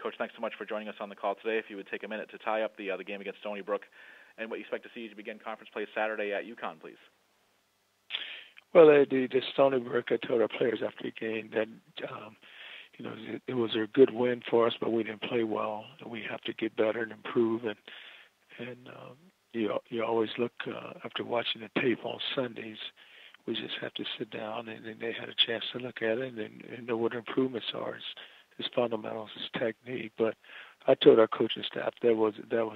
Coach, thanks so much for joining us on the call today. If you would take a minute to tie up the game against Stony Brook and what you expect to see as you begin conference play Saturday at UConn, please. Well, the Stony Brook, I told our players after the game that, it was a good win for us, but we didn't play well. We have to get better and improve. And you always look, after watching the tape on Sundays, we just have to sit down, and then they had a chance to look at it and know what improvements are. His fundamentals, his technique. But I told our coaching staff that was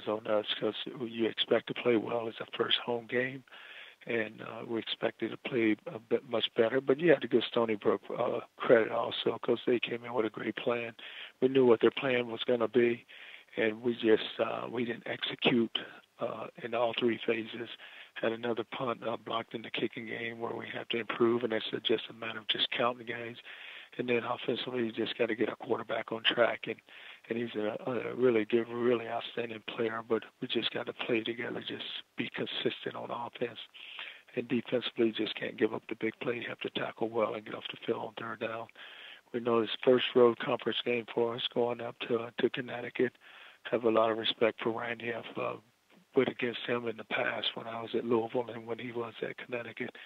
on us because you expect to play well as a first home game. And we expected to play a bit much better. But you have to give Stony Brook credit also because they came in with a great plan. We knew what their plan was going to be, and we didn't execute in all three phases. Had another punt blocked in the kicking game where we have to improve, and that's just a matter of just counting the guys. And then offensively, you just got to get our quarterback on track. And he's a really good, really outstanding player, but we just got to play together, just be consistent on offense. And defensively, just can't give up the big play. You have to tackle well and get off the field on third down. We know this first road conference game for us going up to Connecticut. Have a lot of respect for Randy. I've put against him in the past when I was at Louisville and when he was at Connecticut.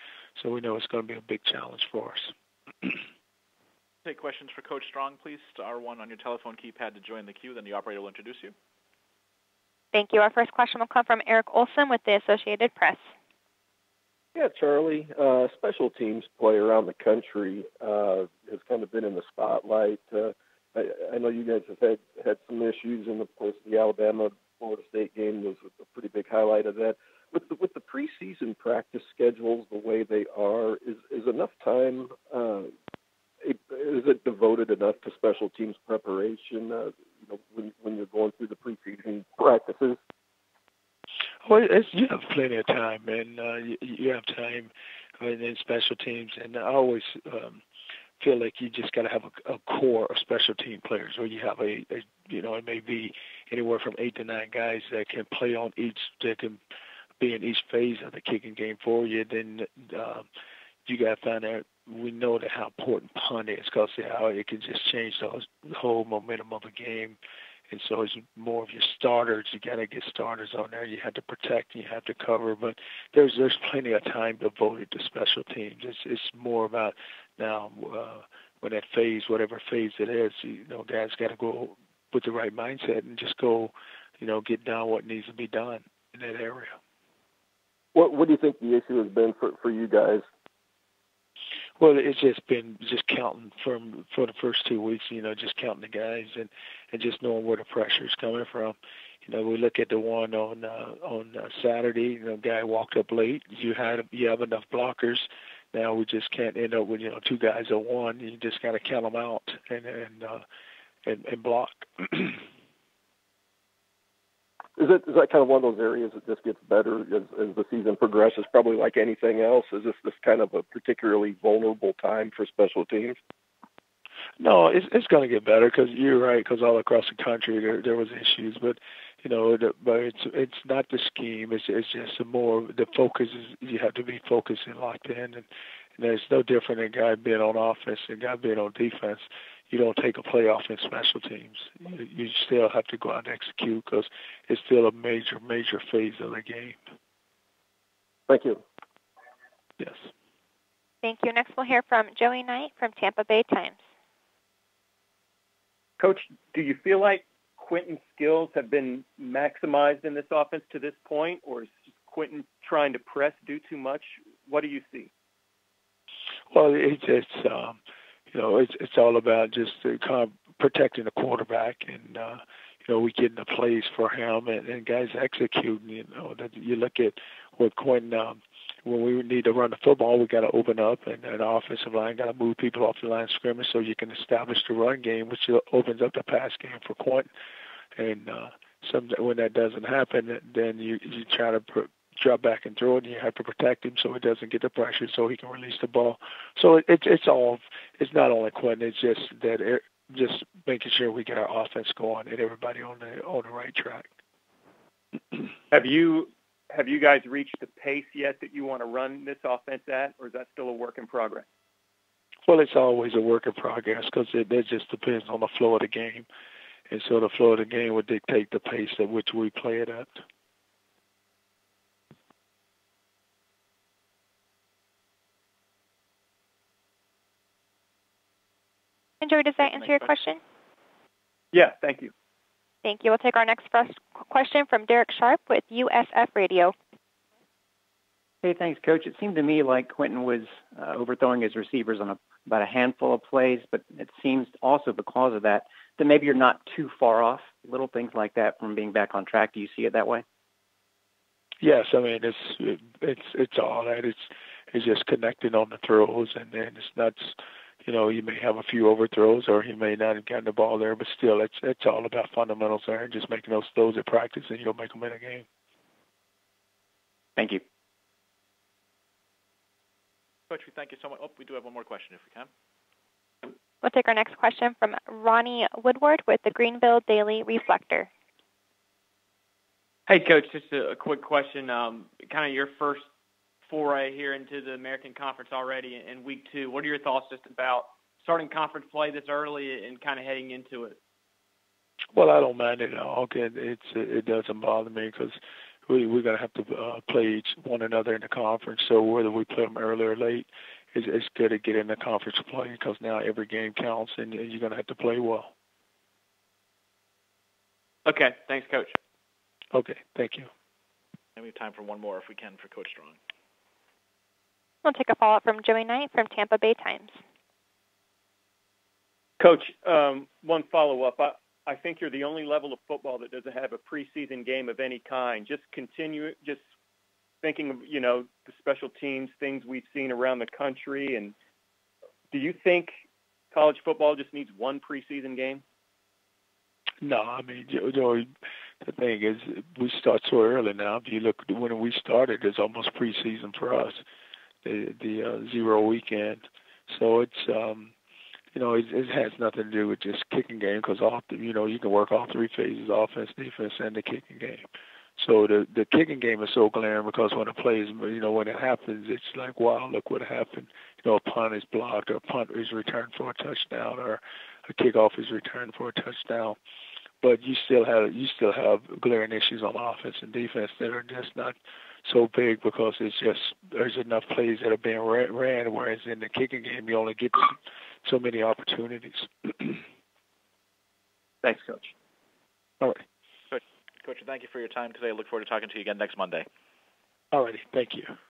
So we know it's going to be a big challenge for us. Take questions for Coach Strong, please. Star 1 on your telephone keypad to join the queue. Then the operator will introduce you. Thank you. Our first question will come from Eric Olson with the Associated Press. Yeah, Charlie, special teams play around the country has kind of been in the spotlight. I know you guys have had some issues, and of course the Alabama-Florida State game was a pretty big highlight of that. With the preseason practice schedules the way they are, is enough time? Is it devoted enough to special teams preparation? When you're going through the preseason practices. Well, you have plenty of time, and you have time in special teams. And I always feel like you just got to have a core of special team players, where you have it may be anywhere from 8 to 9 guys that can play on that can be in each phase of the kicking game for you. Then you got to find out. We know that how important punt is because how it can just change the whole momentum of a game. And so it's more of your starters. You got to get starters on there. You have to protect and you have to cover. But there's plenty of time devoted to special teams. It's more about now when that phase, whatever phase it is, guys got to go with the right mindset and just go, get down what needs to be done in that area. What do you think the issue has been for you guys? Well, it's just been counting for the first 2 weeks, just counting the guys and just knowing where the pressure is coming from. We look at the one on Saturday. Guy walked up late. You have enough blockers. Now we just can't end up with 2 guys or one. You just got to count them out and block. Is that kind of one of those areas that just gets better as the season progresses? Probably like anything else. Is this kind of a particularly vulnerable time for special teams? No, it's going to get better because you're right. Because all across the country there was issues, but it's not the scheme. It's just more the focus is you have to be focused and locked in, and it's no different than a guy being on offense and a guy being on defense. You don't take a play off in special teams. You still have to go out and execute because it's still a major phase of the game. Thank you. Yes. Thank you. Next we'll hear from Joey Knight from Tampa Bay Times. Coach, do you feel like Quentin's skills have been maximized in this offense to this point, or is Quentin trying to press, do too much? What do you see? Well, it's all about just protecting the quarterback, and we getting the plays for him, and guys executing. That you look at with Quentin, when we need to run the football, we got to open up, and the offensive line got to move people off the line of scrimmage so you can establish the run game, which opens up the pass game for Quentin. And when that doesn't happen, then you try to drop back and throw it, and you have to protect him so he doesn't get the pressure, so he can release the ball. So it's not only Quentin, it's just that just making sure we get our offense going and everybody on the right track. Have you guys reached the pace yet that you want to run this offense at, or is that still a work in progress? Well, it's always a work in progress because it just depends on the flow of the game. And so the flow of the game would dictate the pace at which we play it at. And Joey, does that answer your question? Yeah, thank you. Thank you. We'll take our next question from Derek Sharp with USF Radio. Hey, thanks, Coach. It seemed to me like Quentin was overthrowing his receivers on about a handful of plays, but it seems also because of that maybe you're not too far off, little things like that, from being back on track. Do you see it that way? Yes, I mean it's all that. It's just connecting on the throws, and then it's not. You may have a few overthrows, or he may not have gotten the ball there, but still, it's all about fundamentals there, and just making those throws at practice, and you'll make them in a game. Thank you. Coach, we thank you so much. Oh, we do have one more question, if we can. We'll take our next question from Ronnie Woodward with the Greenville Daily Reflector. Hey, Coach, just a quick question. Kind of your first foray here into the American Conference already in week 2. What are your thoughts just about starting conference play this early and kind of heading into it? Well, I don't mind it at all. It doesn't bother me because we're going to have to play one another in the conference. So whether we play them early or late, it's good to get in the conference play because now every game counts and you're going to have to play well. Okay. Thanks, Coach. Okay. Thank you. And we have time for one more if we can for Coach Strong. We'll take a follow-up from Joey Knight from Tampa Bay Times. Coach, one follow-up. I think you're the only level of football that doesn't have a preseason game of any kind. Just thinking of, the special teams, things we've seen around the country. And do you think college football just needs one preseason game? No, I mean, Joey, the thing is, we start so early now. If you look, when we started, it's almost preseason for us, the 0 weekend. So it's, it has nothing to do with just kicking game because, you can work all 3 phases, offense, defense, and the kicking game. So the kicking game is so glaring because when it plays, when it happens, it's like, wow, look what happened. A punt is blocked, or a punt is returned for a touchdown, or a kickoff is returned for a touchdown. But you still have glaring issues on offense and defense that are just not so big because there's enough plays that are being ran, whereas in the kicking game you only get so many opportunities. Thanks, Coach. All right. Coach, thank you for your time today. I look forward to talking to you again next Monday. All righty. Thank you.